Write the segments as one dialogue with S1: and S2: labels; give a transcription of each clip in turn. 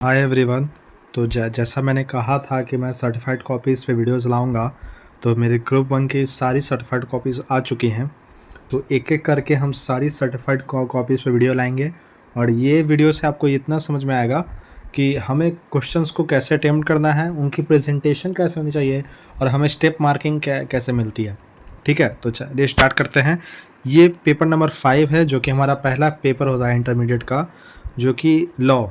S1: Hi everyone. तो जैसा मैंने कहा था कि मैं सर्टिफाइड कॉपीज़ पे वीडियोज़ लाऊंगा, तो मेरे ग्रुप वन की सारी सर्टिफाइड कॉपीज़ आ चुकी हैं। तो एक एक करके हम सारी सर्टिफाइड कॉपीज़ पे वीडियो लाएंगे और ये वीडियो से आपको इतना समझ में आएगा कि हमें क्वेश्चंस को कैसे अटेम्प्ट करना है, उनकी प्रेजेंटेशन कैसे होनी चाहिए और हमें स्टेप मार्किंग कैसे मिलती है। ठीक है, तो चलिए स्टार्ट करते हैं। ये पेपर नंबर 5 है, जो कि हमारा पहला पेपर होता है इंटरमीडिएट का, जो कि लॉ।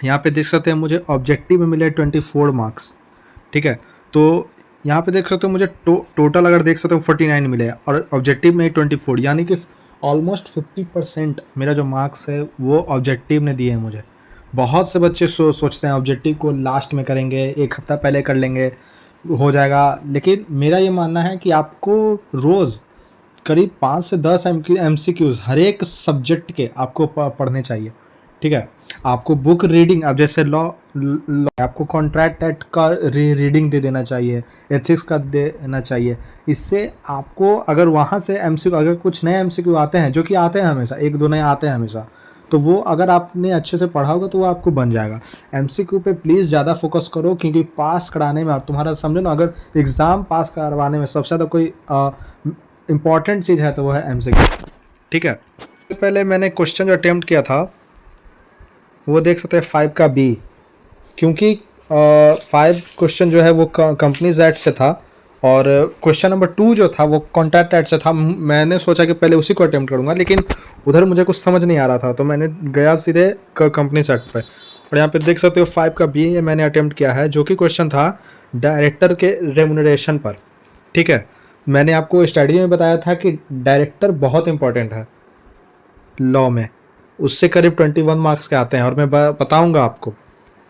S1: यहाँ पे देख सकते हैं मुझे ऑब्जेक्टिव में मिले 24 मार्क्स। ठीक है, तो यहाँ पे देख सकते हो मुझे टोटल अगर देख सकते हो 49 मिले और ऑब्जेक्टिव में 24, यानी कि ऑलमोस्ट 50% मेरा जो मार्क्स है वो ऑब्जेक्टिव ने दिए हैं मुझे। बहुत से बच्चे सोचते हैं ऑब्जेक्टिव को लास्ट में करेंगे, एक हफ्ता पहले कर लेंगे, हो जाएगा। लेकिन मेरा ये मानना है कि आपको रोज़ करीब 5 से 10 MCQs हर एक सब्जेक्ट के आपको पढ़ने चाहिए। ठीक है, आपको बुक रीडिंग, अब जैसे लॉ आपको कॉन्ट्रैक्ट एक्ट का रीडिंग दे देना चाहिए, एथिक्स का देना चाहिए। इससे आपको अगर वहाँ से MCQ, अगर कुछ नए MCQ आते हैं, जो कि आते हैं हमेशा, एक दो नए आते हैं हमेशा, तो वो अगर आपने अच्छे से पढ़ा होगा तो वो आपको बन जाएगा। MCQ पे प्लीज़ ज़्यादा फोकस करो, क्योंकि पास कराने में, तुम्हारा समझो ना, अगर एग्ज़ाम पास करवाने में सबसे ज़्यादा कोई इम्पॉर्टेंट चीज़ है तो वो है MCQ। ठीक है, पहले मैंने क्वेश्चन जो अटेम्प्ट किया था वो देख सकते हैं 5 का B, क्योंकि 5 क्वेश्चन जो है वो कंपनीज एक्ट से था और क्वेश्चन नंबर 2 जो था वो कॉन्ट्रैक्ट एक्ट से था। मैंने सोचा कि पहले उसी को अटेम्प्ट करूँगा, लेकिन उधर मुझे कुछ समझ नहीं आ रहा था, तो मैंने गया सीधे कंपनीज एक्ट पे। और यहाँ पे देख सकते हो 5 का B मैंने अटेम्प्ट किया है, जो कि क्वेश्चन था डायरेक्टर के रेमुनरेशन पर। ठीक है, मैंने आपको स्टडी में बताया था कि डायरेक्टर बहुत इंपॉर्टेंट है लॉ में, उससे करीब 21 मार्क्स के आते हैं और मैं बताऊंगा आपको।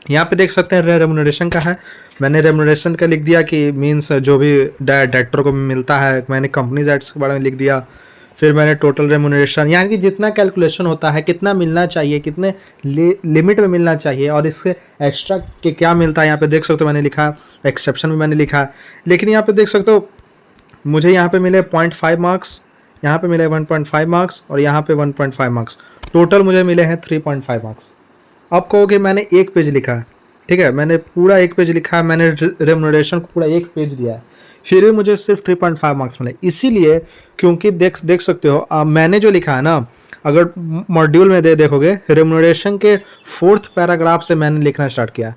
S1: यहाँ पे देख सकते हैं रेमुनरेशन का है, मैंने रेमुनरेशन का लिख दिया कि मींस जो भी डायरेक्टर को मिलता है। मैंने कंपनीज एक्ट्स के बारे में लिख दिया, फिर मैंने टोटल रेमुनरेशन, यानी कि जितना कैलकुलेशन होता है, कितना मिलना चाहिए, कितने लिमिट में मिलना चाहिए और इससे एक्स्ट्रा के क्या मिलता है, यहाँ पे देख सकते हो मैंने लिखा, एक्सेप्शन में मैंने लिखा। लेकिन यहाँ पे देख सकते हो मुझे यहाँ पे मिले 0.5 मार्क्स, यहाँ पे मिले 1.5 मार्क्स और यहाँ पे 1.5 मार्क्स, टोटल मुझे मिले हैं 3.5 मार्क्स। आप कहोगे मैंने एक पेज लिखा है, ठीक है, मैंने पूरा एक पेज लिखा है, मैंने रेमुनरेशन को पूरा एक पेज दिया है, फिर भी मुझे सिर्फ 3.5 मार्क्स मिले। इसीलिए क्योंकि देख सकते हो मैंने जो लिखा है ना, अगर मॉड्यूल में देखोगे रेमुनरेशन के 4th पैराग्राफ से मैंने लिखना स्टार्ट किया।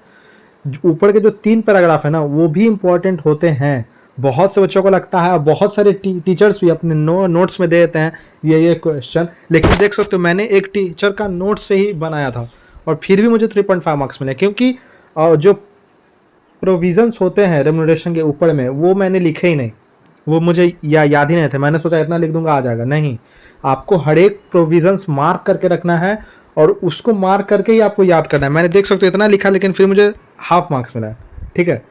S1: ऊपर के जो 3 पैराग्राफ है ना वो भी इम्पोर्टेंट होते हैं। बहुत से बच्चों को लगता है, बहुत सारे टीचर्स भी अपने नोट्स में दे देते हैं ये क्वेश्चन, लेकिन देख सकते हो मैंने एक टीचर का नोट से ही बनाया था और फिर भी मुझे 3.5 मार्क्स मिले, क्योंकि जो प्रोविजंस होते हैं रेमुनरेशन के ऊपर में वो मैंने लिखे ही नहीं, वो मुझे याद ही नहीं थे। मैंने सोचा इतना लिख दूंगा आ जाएगा, नहीं, आपको हर एक प्रोविजंस मार्क करके रखना है और उसको मार्क करके ही आपको याद करना है। मैंने देख सकते हो इतना लिखा, लेकिन फिर मुझे हाफ मार्क्स मिला है। ठीक है,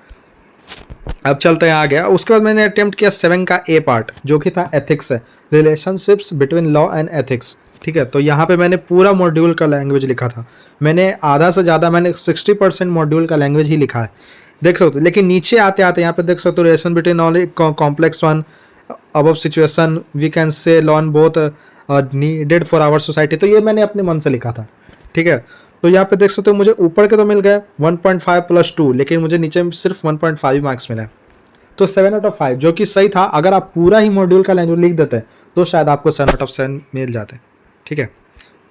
S1: अब चलते हैं आ गया। उसके बाद मैंने अटेम्प्ट किया 7 का A पार्ट, जो कि था एथिक्स है, relationships between law and ethics. ठीक है, तो यहाँ पे मैंने पूरा मॉड्यूल का लैंग्वेज लिखा था, मैंने आधा से ज़्यादा, मैंने 60% मॉड्यूल का लैंग्वेज ही लिखा है, देख सकते हो। लेकिन नीचे आते आते यहाँ पे देख सकते हो relation between knowledge complex one above situation we can say law and both needed for our society, तो ये मैंने अपने मन से लिखा था। ठीक है, तो यहाँ पे देख सकते हो मुझे ऊपर के तो मिल गए 1.5 + 2, लेकिन मुझे नीचे सिर्फ 1.5 मार्क्स मिले, तो 7/5, जो कि सही था। अगर आप पूरा ही मॉड्यूल का लैंग्वेज लिख देते तो शायद आपको 7/7 मिल जाते। ठीक है,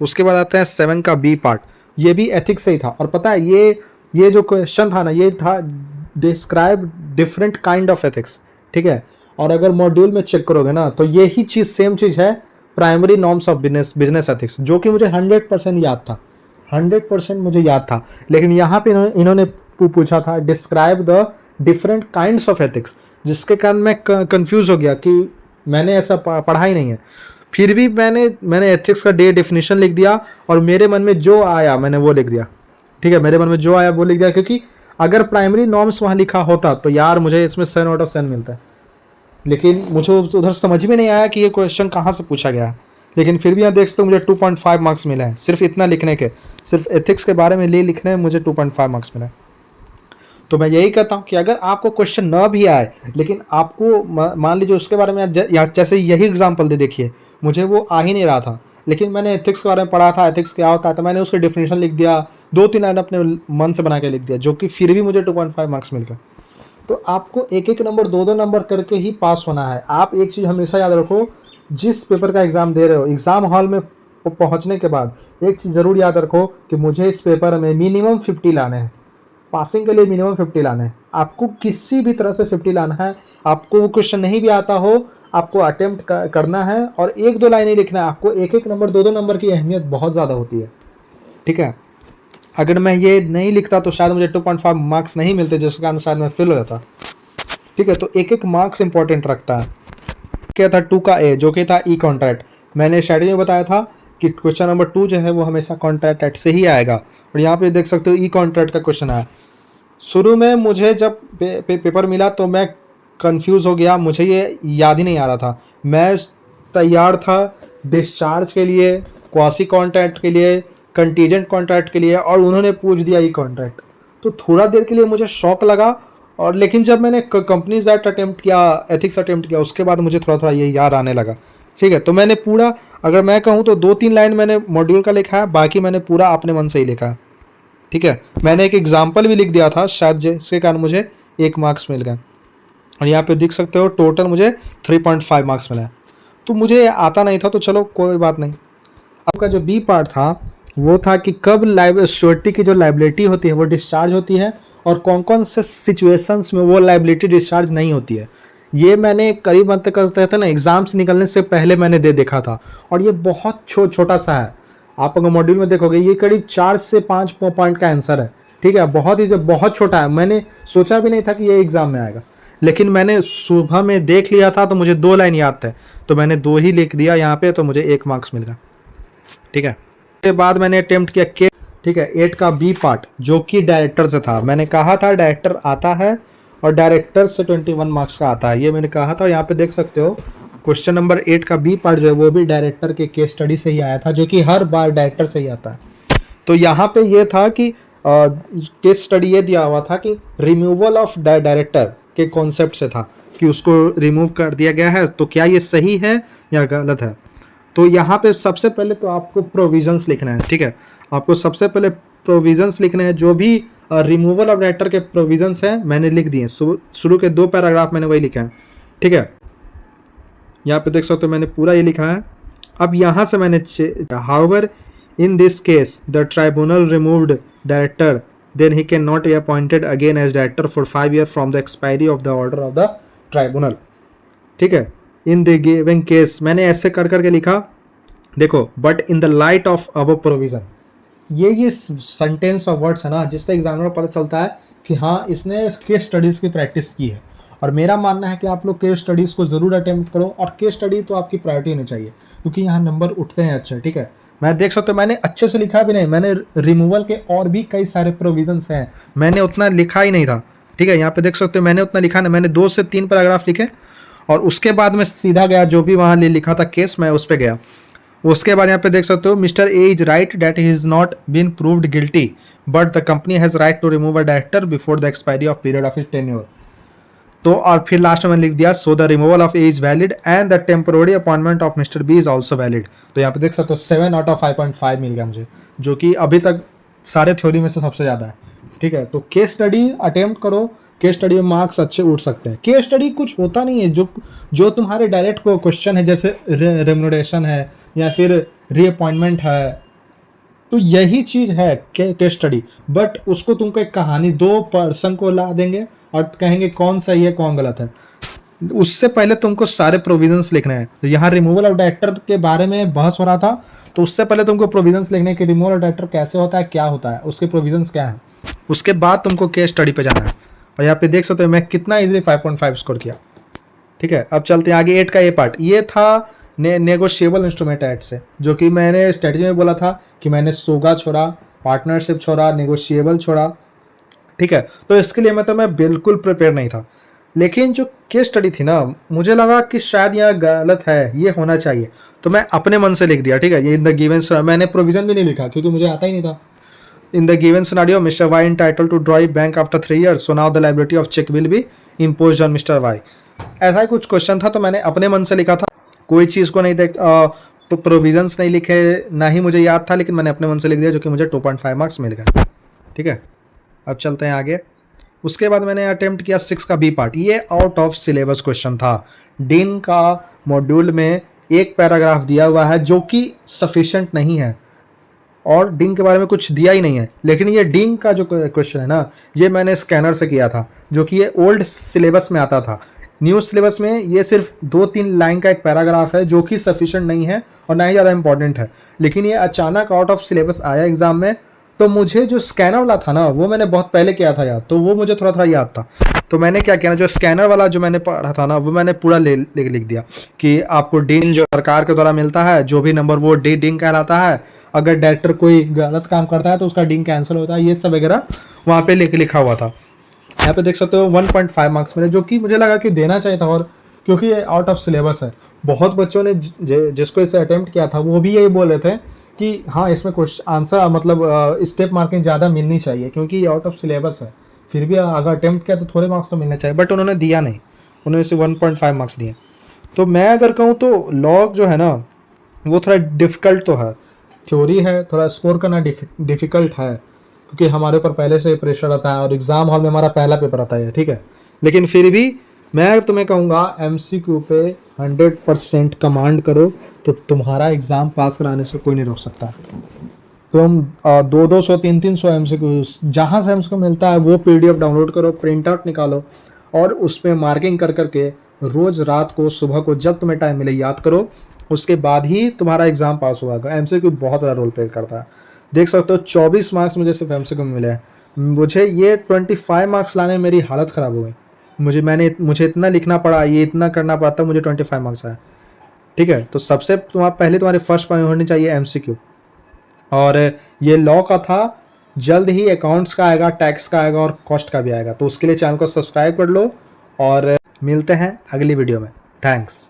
S1: उसके बाद आते हैं 7 का B पार्ट, ये भी एथिक्स से ही था। और पता है ये जो क्वेश्चन था ना, ये था describe different kind of ethics. ठीक है, और अगर मॉड्यूल में चेक करोगे ना तो यही चीज़, सेम चीज़ है, primary norms of business ethics, जो कि मुझे 100% याद था, 100% मुझे याद था। लेकिन यहाँ पे इन्होंने पूछा था describe the different kinds of ethics, जिसके कारण मैं कंफ्यूज हो गया कि मैंने ऐसा पढ़ा ही नहीं है। फिर भी मैंने एथिक्स का डेफिनेशन लिख दिया और मेरे मन में जो आया मैंने वो लिख दिया। ठीक है, मेरे मन में जो आया वो लिख दिया, क्योंकि अगर प्राइमरी नॉर्म्स वहाँ लिखा होता तो यार मुझे इसमें 7/10 मिलता है। लेकिन मुझे उधर समझ में नहीं आया कि ये क्वेश्चन कहाँ से पूछा गया है। लेकिन फिर भी यहाँ देख सकते हो मुझे 2.5 मार्क्स मिले हैं, सिर्फ इतना लिखने के, सिर्फ एथिक्स के बारे में लिखने में मुझे 2.5 मार्क्स मिले। तो मैं यही कहता हूँ कि अगर आपको क्वेश्चन ना भी आए, लेकिन आपको मान लीजिए उसके बारे में, जैसे यही एग्जांपल दे, देखिए मुझे वो आ ही नहीं रहा था, लेकिन मैंने एथिक्स के बारे में पढ़ा था, एथिक्स क्या होता है, तो मैंने उसकी डेफिनेशन लिख दिया, 2-3 लाइन अपने मन से बना के लिख दिया, जो कि फिर भी मुझे 2.5 मार्क्स मिल गए। तो आपको एक एक नंबर 2-2 नंबर करके ही पास होना है। आप एक चीज़ हमेशा याद रखो, जिस पेपर का एग्ज़ाम दे रहे हो, एग्ज़ाम हॉल में पहुंचने के बाद एक चीज़ ज़रूर याद रखो कि मुझे इस पेपर में मिनिमम 50 लाने हैं। पासिंग के लिए मिनिमम 50 लाने हैं। आपको किसी भी तरह से 50 लाना है। आपको वो क्वेश्चन नहीं भी आता हो, आपको अटेम्प्ट करना है और 1-2 लाइन ही लिखना है। आपको एक एक नंबर 2-2 नंबर की अहमियत बहुत ज़्यादा होती है, ठीक है। अगर मैं ये नहीं लिखता तो शायद मुझे 2.5 मार्क्स नहीं मिलते, जिसके कारण शायद मैं फेल हो जाता, ठीक है। तो एक एक मार्क्स इंपॉर्टेंट रखता है। क्या था 2 का ए, जो कि था ई कॉन्ट्रैक्ट। मैंने स्टडी में बताया था कि क्वेश्चन नंबर 2 जो है वो हमेशा कॉन्ट्रैक्ट से ही आएगा, और यहाँ पे देख सकते हो ई कॉन्ट्रैक्ट का क्वेश्चन आया। शुरू में मुझे जब पेपर मिला तो मैं कंफ्यूज हो गया, मुझे ये याद ही नहीं आ रहा था। मैं तैयार था डिस्चार्ज के लिए, क्वासी कॉन्ट्रैक्ट के लिए, कंटीजेंट कॉन्ट्रैक्ट के लिए, और उन्होंने पूछ दिया ई कॉन्ट्रैक्ट। तो थोड़ा देर के लिए मुझे शौक लगा, और लेकिन जब मैंने कंपनीज एक्ट अटेम्प्ट किया, एथिक्स अटेम्प्ट किया, उसके बाद मुझे थोड़ा थोड़ा ये याद आने लगा, ठीक है। तो मैंने पूरा, अगर मैं कहूँ तो 2-3 लाइन मैंने मॉड्यूल का लिखा है, बाकी मैंने पूरा अपने मन से ही लिखा है, ठीक है। मैंने एक एग्जाम्पल भी लिख दिया था शायद, जिसके कारण मुझे 1 मार्क्स मिल गया, और यहाँ पे देख सकते हो टोटल मुझे 3.5 मार्क्स मिला है। तो मुझे आता नहीं था, तो चलो कोई बात नहीं। आपका जो बी पार्ट था वो था कि कब श्योरिटी की जो लाइबिलिटी होती है वो डिस्चार्ज होती है, और कौन कौन से सिचुएशंस में वो लाइबिलिटी डिस्चार्ज नहीं होती है। ये मैंने करीब अंत करते थे ना, एग्जाम से निकलने से पहले मैंने देखा था, और ये बहुत छोटा सा है। आप अगर मॉड्यूल में देखोगे ये करीब 4 से 5 पॉइंट का आंसर है, ठीक है। बहुत छोटा है, मैंने सोचा भी नहीं था कि ये एग्जाम में आएगा, लेकिन मैंने सुबह में देख लिया था तो मुझे 2 लाइन याद थे, तो मैंने 2 ही लिख दिया यहाँ पे, तो मुझे 1 मार्क्स मिल गया, ठीक है। उसके बाद मैंने अटेम्प्ट किया के, ठीक है, 8 का बी पार्ट, जो कि डायरेक्टर से था। मैंने कहा था डायरेक्टर आता है, और डायरेक्टर से 21 मार्क्स का आता है, ये मैंने कहा था। यहाँ पे देख सकते हो क्वेश्चन नंबर 8 का बी पार्ट जो है वो भी डायरेक्टर के केस स्टडी से ही आया था, जो कि हर बार डायरेक्टर से ही आता है। तो यहाँ पे ये था कि केस स्टडी ये दिया हुआ था कि रिमूवल ऑफ डायरेक्टर के कॉन्सेप्ट से था, कि उसको रिमूव कर दिया गया है, तो क्या ये सही है या गलत है। तो यहाँ पे सबसे पहले तो आपको प्रोविजंस लिखना है, ठीक है। आपको सबसे पहले प्रोविजंस लिखने हैं, जो भी रिमूवल ऑफ डायरेक्टर के प्रोविजंस हैं मैंने लिख दिए। शुरू के 2 पैराग्राफ मैंने वही लिखा है, ठीक है। यहाँ पे देख सकते हो मैंने पूरा ये लिखा है। अब यहाँ से मैंने however in this case the tribunal removed director, then he can not be appointed again as director for 5 year from the expiry of the order of the tribunal, ठीक है। इन द गिवन केस, मैंने ऐसे कर करके लिखा, देखो, but in the light of our provision. ये sentence of words है ना, जिससे एग्जामिनर को पता चलता है कि हाँ इसने केस स्टडीज़ की प्रैक्टिस की है। और मेरा मानना है कि आप लोग केस स्टडीज़ को ज़रूर अटेम्प्ट करो, और केस स्टडी तो आपकी प्रायोरिटी होनी चाहिए, क्योंकि यहाँ नंबर उठते हैं अच्छे, ठीक है। मैं देख सकते हो मैंने अच्छे से लिखा भी नहीं, मैंने रिमूवल के और भी कई सारे प्रोविजंस हैं, मैंने उतना लिखा ही नहीं था, ठीक है। यहाँ पे देख सकते हो मैंने उतना लिखा नहीं, मैंने 2 से 3 पैराग्राफ लिखे, और उसके बाद मैं सीधा गया, जो भी वहाँ लिखा था केस, मैं उस पर गया। उसके बाद यहाँ पे देख सकते हो mister A is right that he is not been proved guilty, but the company has right to remove a director before the expiry of period of his tenure. तो और फिर लास्ट में लिख दिया so the removal of A is valid and the temporary appointment of mister B is also valid. तो यहाँ पे देख सकते हो 7 आउट ऑफ 5.5 मिल गया मुझे, जो कि अभी तक सारे थ्योरी में से सबसे ज़्यादा है, ठीक है। तो केस स्टडी अटेम्प्ट करो, केस स्टडी में मार्क्स अच्छे उठ सकते हैं। केस स्टडी कुछ होता नहीं है, जो तुम्हारे डायरेक्ट को क्वेश्चन है, जैसे रेम्यूनरेशन है या फिर रीअपॉइंटमेंट है, तो यही चीज़ है केस स्टडी। बट उसको तुमको एक कहानी 2 पर्सन को ला देंगे और कहेंगे कौन सही है कौन गलत है। उससे पहले तुमको सारे प्रोविजंस लिखने हैं। तो यहाँ रिमूवल ऑफ डायरेक्टर के बारे में बहस हो रहा था, तो उससे पहले तुमको प्रोविजंस लिखने के, रिमूवल ऑफ डायरेक्टर कैसे होता है, क्या होता है, उसके प्रोविजंस क्या है, उसके बाद तुमको केस स्टडी पे जाना है। और यहाँ पे देख सकते हो मैं कितना इजीली 5.5 स्कोर किया, ठीक है। अब चलते हैं आगे। 8 का ये पार्ट, ये था नेगोशिएबल इंस्ट्रूमेंट एक्ट से, जो कि मैंने स्ट्रेटजी में बोला था कि मैंने सोगा छोड़ा, पार्टनरशिप छोड़ा, नेगोशिएबल छोड़ा, ठीक है। तो इसके लिए मैं बिल्कुल प्रिपेयर नहीं था, लेकिन जो केस स्टडी थी ना, मुझे लगा कि शायद यह गलत है, ये होना चाहिए, तो मैं अपने मन से लिख दिया, ठीक है। ये इन द गिवन, मैंने प्रोविजन भी नहीं लिखा क्योंकि मुझे आता ही नहीं था। In the given scenario, Mr. Y entitled to draw a bank after 3 years, so now the liability of check will be imposed on Mr. Y. ऐसा ही कुछ क्वेश्चन था, तो मैंने अपने मन से लिखा था, कोई चीज़ को नहीं तो प्रोविजंस नहीं लिखे, ना ही मुझे याद था, लेकिन मैंने अपने मन से लिख दिया, जो कि मुझे 2.5 मार्क्स मिल गए। ठीक है, अब चलते हैं आगे। उसके बाद मैंने अटेम्प्ट किया 6 का बी पार्ट। ये आउट ऑफ सिलेबस क्वेश्चन था। डीन का मॉड्यूल में एक पैराग्राफ दिया हुआ है जो कि सफिशिएंट नहीं है, और डिंग के बारे में कुछ दिया ही नहीं है। लेकिन ये डिंग का जो क्वेश्चन है ना, ये मैंने स्कैनर से किया था, जो कि ये ओल्ड सिलेबस में आता था। न्यू सिलेबस में ये सिर्फ 2-3 लाइन का एक पैराग्राफ है, जो कि सफिशिएंट नहीं है और ना ही ज़्यादा इंपॉर्टेंट है। लेकिन ये अचानक आउट ऑफ सिलेबस आया एग्जाम में, तो मुझे जो स्कैनर वाला था ना, वो मैंने बहुत पहले किया था याद, तो वो मुझे थोड़ा थोड़ा याद था। तो मैंने क्या किया ना, जो स्कैनर वाला जो मैंने पढ़ा था ना, वो मैंने पूरा लिख दिया कि आपको डीन जो सरकार के द्वारा मिलता है, जो भी नंबर, वो डीन कहलाता है। अगर डायरेक्टर कोई गलत काम करता है तो उसका डीन कैंसिल होता है, ये सब वगैरह वहाँ पे लिखा हुआ था। यहाँ पे देख सकते हो 1.5 मार्क्स मिले, जो कि मुझे लगा कि देना चाहिए था, और क्योंकि ये आउट ऑफ सिलेबस है। बहुत बच्चों ने जिसको इसे अटेम्प्ट किया था, वो भी यही बोल रहे थे कि हाँ, इसमें क्वेश्चन आंसर मतलब स्टेप मार्किंग ज़्यादा मिलनी चाहिए, क्योंकि ये आउट ऑफ सिलेबस है। फिर भी अगर अटेम्प्ट किया तो थोड़े मार्क्स तो मिलने चाहिए, बट उन्होंने दिया नहीं, उन्होंने सिर्फ 1.5 मार्क्स दिए। तो मैं अगर कहूँ तो लॉग जो है ना, वो थोड़ा डिफ़िकल्ट तो है, थ्योरी है, थोड़ा स्कोर करना डिफ़िकल्ट है, क्योंकि हमारे ऊपर पहले से प्रेशर आता है, और एग्ज़ाम हॉल में हमारा पहला पेपर आता है, ठीक है। लेकिन फिर भी मैं तुम्हें कहूँगा MCQ पे 100% कमांड करो, तो तुम्हारा एग्ज़ाम पास कराने से कोई नहीं रोक सकता। तुम 200-200 300-300 MCQ जहाँ से MCQ मिलता है वो PDF डाउनलोड करो, प्रिंट आउट निकालो, और उस पर मार्किंग कर करके रोज़ रात को सुबह को जब तुम्हें टाइम मिले याद करो, उसके बाद ही तुम्हारा एग्ज़ाम पास होगा। MCQ बहुत बड़ा रोल प्ले करता है। देख सकते हो 24 मार्क्स मुझे सिर्फ MCQ मिले हैं। मुझे ये 25 मार्क्स लाने में मेरी हालत ख़राब हो गई। मुझे इतना लिखना पड़ा, ये इतना करना पड़ा, तब मुझे 25 मार्क्स आया। ठीक है, तो सबसे पहले तुम्हारे फर्स्ट पॉइंट होनी चाहिए MCQ। और ये लॉ का था, जल्द ही अकाउंट्स का आएगा, टैक्स का आएगा और कॉस्ट का भी आएगा। तो उसके लिए चैनल को सब्सक्राइब कर लो, और मिलते हैं अगली वीडियो में। थैंक्स।